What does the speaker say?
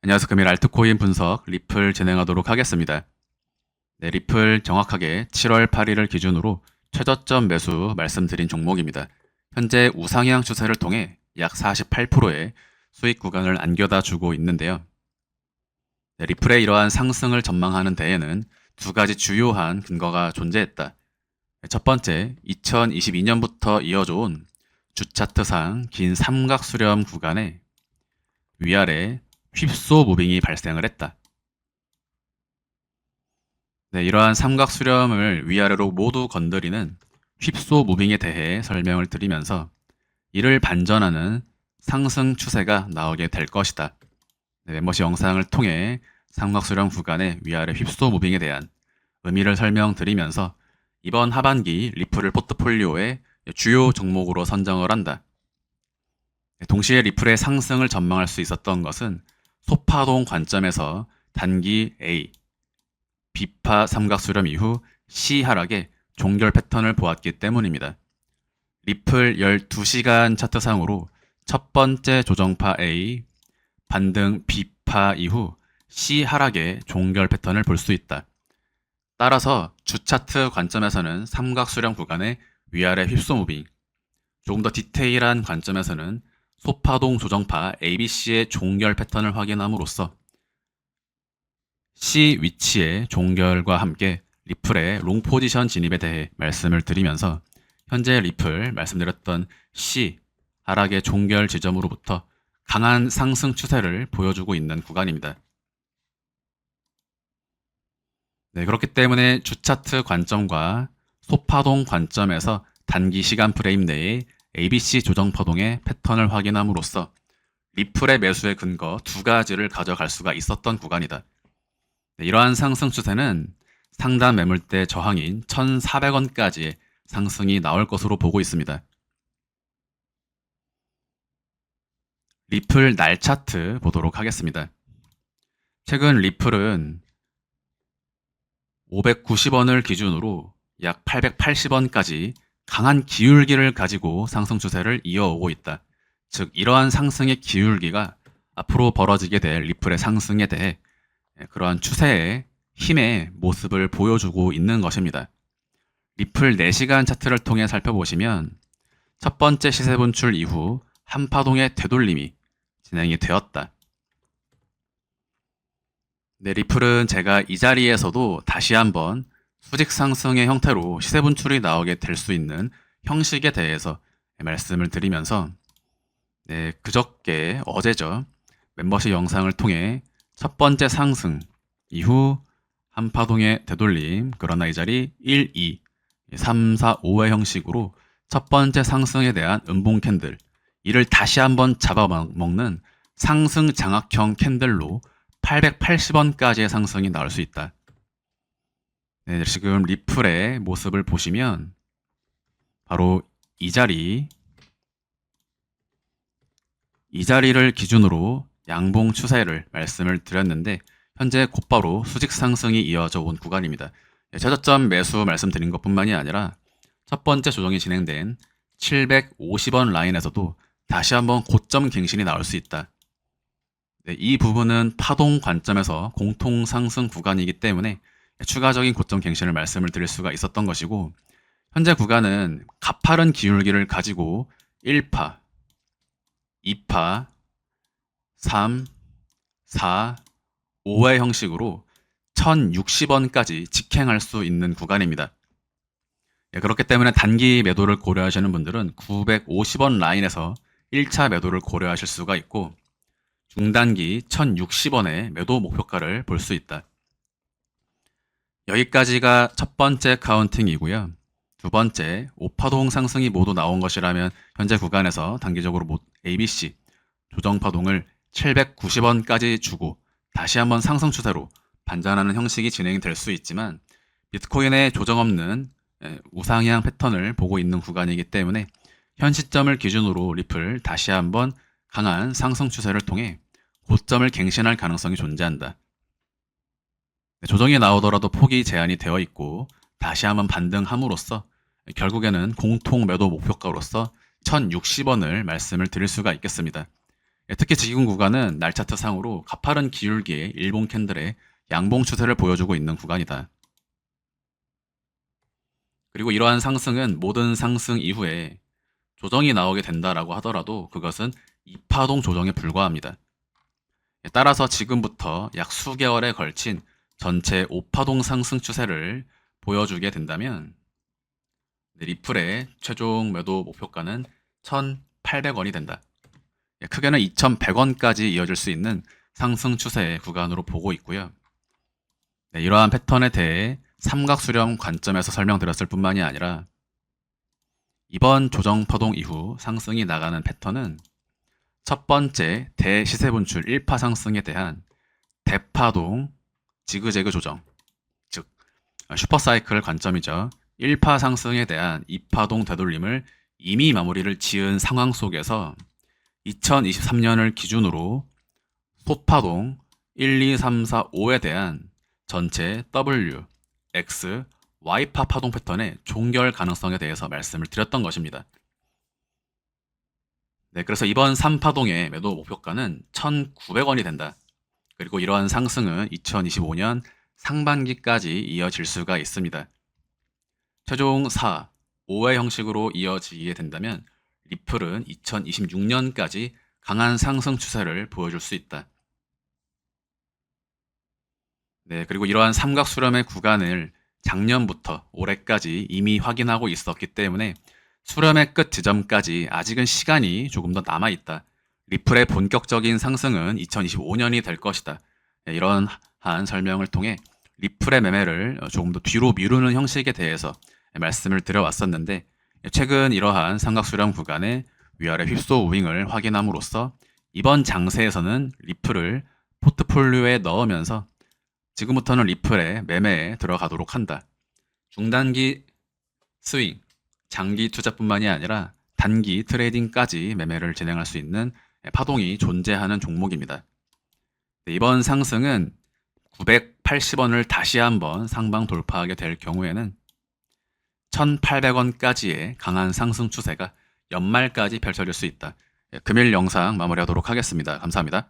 안녕하세요. 금일 알트코인 분석 리플 진행하도록 하겠습니다. 네, 리플 정확하게 7월 8일을 기준으로 최저점 매수 말씀드린 종목입니다. 현재 우상향 추세를 통해 약 48%의 수익 구간을 안겨다 주고 있는데요. 네, 리플의 이러한 상승을 전망하는 데에는 두 가지 주요한 근거가 존재했다. 첫 번째, 2022년부터 이어져 온 주차트상 긴 삼각 수렴 구간에 위아래 휩소 무빙이 발생을 했다. 네, 이러한 삼각 수렴을 위아래로 모두 건드리는 휩소 무빙에 대해 설명을 드리면서 이를 반전하는 상승 추세가 나오게 될 것이다. 네, 멤버십 영상을 통해 삼각 수렴 구간의 위아래 휩소 무빙에 대한 의미를 설명드리면서 이번 하반기 리플을 포트폴리오의 주요 종목으로 선정을 한다. 동시에 리플의 상승을 전망할 수 있었던 것은 소파동 관점에서 단기 A, B파 삼각수렴 이후 C 하락의 종결 패턴을 보았기 때문입니다. 리플 12시간 차트상으로 첫 번째 조정파 A, 반등 B파 이후 C 하락의 종결 패턴을 볼 수 있다. 따라서 주차트 관점에서는 삼각수렴 구간의 위아래 휩소 무빙, 조금 더 디테일한 관점에서는 소파동 조정파 ABC의 종결 패턴을 확인함으로써 C 위치의 종결과 함께 리플의 롱 포지션 진입에 대해 말씀을 드리면서 현재 리플 말씀드렸던 C 하락의 종결 지점으로부터 강한 상승 추세를 보여주고 있는 구간입니다. 네, 그렇기 때문에 주차트 관점과 소파동 관점에서 단기 시간 프레임 내에 ABC 조정파동의 패턴을 확인함으로써 리플의 매수의 근거 두 가지를 가져갈 수가 있었던 구간이다. 네, 이러한 상승 추세는 상단 매물대 저항인 1,400원까지의 상승이 나올 것으로 보고 있습니다. 리플 날 차트 보도록 하겠습니다. 최근 리플은 590원을 기준으로 약 880원까지 강한 기울기를 가지고 상승 추세를 이어오고 있다. 즉 이러한 상승의 기울기가 앞으로 벌어지게 될 리플의 상승에 대해 그러한 추세의 힘의 모습을 보여주고 있는 것입니다. 리플 4시간 차트를 통해 살펴보시면 첫 번째 시세 분출 이후 한파동의 되돌림이 진행이 되었다. 네, 리플은 제가 이 자리에서도 다시 한번 수직 상승의 형태로 시세 분출이 나오게 될 수 있는 형식에 대해서 말씀을 드리면서 네, 그저께 어제죠. 멤버십 영상을 통해 첫 번째 상승 이후 한파동의 되돌림, 그러나 이 자리 1, 2, 3, 4, 5의 형식으로 첫 번째 상승에 대한 음봉 캔들, 이를 다시 한번 잡아먹는 상승 장악형 캔들로 880원까지의 상승이 나올 수 있다. 네, 지금 리플의 모습을 보시면 바로 이 자리를 기준으로 양봉 추세를 말씀을 드렸는데 현재 곧바로 수직 상승이 이어져 온 구간입니다. 최저점 매수 말씀드린 것뿐만이 아니라 첫 번째 조정이 진행된 750원 라인에서도 다시 한번 고점 갱신이 나올 수 있다. 네, 이 부분은 파동 관점에서 공통 상승 구간이기 때문에 추가적인 고점 갱신을 말씀을 드릴 수가 있었던 것이고 현재 구간은 가파른 기울기를 가지고 1파, 2파, 3, 4, 5의 형식으로 1060원까지 직행할 수 있는 구간입니다. 예, 그렇기 때문에 단기 매도를 고려하시는 분들은 950원 라인에서 1차 매도를 고려하실 수가 있고 중단기 1060원의 매도 목표가를 볼 수 있다. 여기까지가 첫 번째 카운팅이고요. 두 번째, 오파동 상승이 모두 나온 것이라면 현재 구간에서 단기적으로 ABC 조정파동을 790원까지 주고 다시 한번 상승 추세로 반전하는 형식이 진행이 될 수 있지만 비트코인의 조정 없는 우상향 패턴을 보고 있는 구간이기 때문에 현 시점을 기준으로 리플 다시 한번 강한 상승 추세를 통해 고점을 갱신할 가능성이 존재한다. 조정이 나오더라도 폭이 제한이 되어 있고 다시 한번 반등함으로써 결국에는 공통 매도 목표가로서 1060원을 말씀을 드릴 수가 있겠습니다. 특히 지금 구간은 날 차트상으로 가파른 기울기의 일봉 캔들의 양봉 추세를 보여주고 있는 구간이다. 그리고 이러한 상승은 모든 상승 이후에 조정이 나오게 된다라고 하더라도 그것은 이파동 조정에 불과합니다. 따라서 지금부터 약 수개월에 걸친 전체 5파동 상승 추세를 보여주게 된다면 리플의 최종 매도 목표가는 1,800원이 된다. 크게는 2,100원까지 이어질 수 있는 상승 추세의 구간으로 보고 있고요. 이러한 패턴에 대해 삼각수렴 관점에서 설명드렸을 뿐만이 아니라 이번 조정 파동 이후 상승이 나가는 패턴은 첫 번째 대시세 분출 1파 상승에 대한 대파동 지그재그 조정, 즉 슈퍼사이클 관점이죠. 1파 상승에 대한 2파동 되돌림을 이미 마무리를 지은 상황 속에서 2023년을 기준으로 소파동 1, 2, 3, 4, 5에 대한 전체 W, X, Y파 파동 패턴의 종결 가능성에 대해서 말씀을 드렸던 것입니다. 그래서 이번 3파동의 매도 목표가는 1,900원이 된다. 그리고 이러한 상승은 2025년 상반기까지 이어질 수가 있습니다. 최종 4, 5의 형식으로 이어지게 된다면 리플은 2026년까지 강한 상승 추세를 보여줄 수 있다. 그리고 이러한 삼각 수렴의 구간을 작년부터 올해까지 이미 확인하고 있었기 때문에 수렴의 끝 지점까지 아직은 시간이 조금 더 남아있다. 리플의 본격적인 상승은 2025년이 될 것이다. 이런 한 설명을 통해 리플의 매매를 조금 더 뒤로 미루는 형식에 대해서 말씀을 드려왔었는데 최근 이러한 삼각수렴 구간의 위아래 휩소 우윙을 확인함으로써 이번 장세에서는 리플을 포트폴리오에 넣으면서 지금부터는 리플의 매매에 들어가도록 한다. 중단기 스윙, 장기 투자뿐만이 아니라 단기 트레이딩까지 매매를 진행할 수 있는 파동이 존재하는 종목입니다. 이번 상승은 980원을 다시 한번 상방 돌파하게 될 경우에는 1,800원까지의 강한 상승 추세가 연말까지 펼쳐질 수 있다. 금일 영상 마무리하도록 하겠습니다. 감사합니다.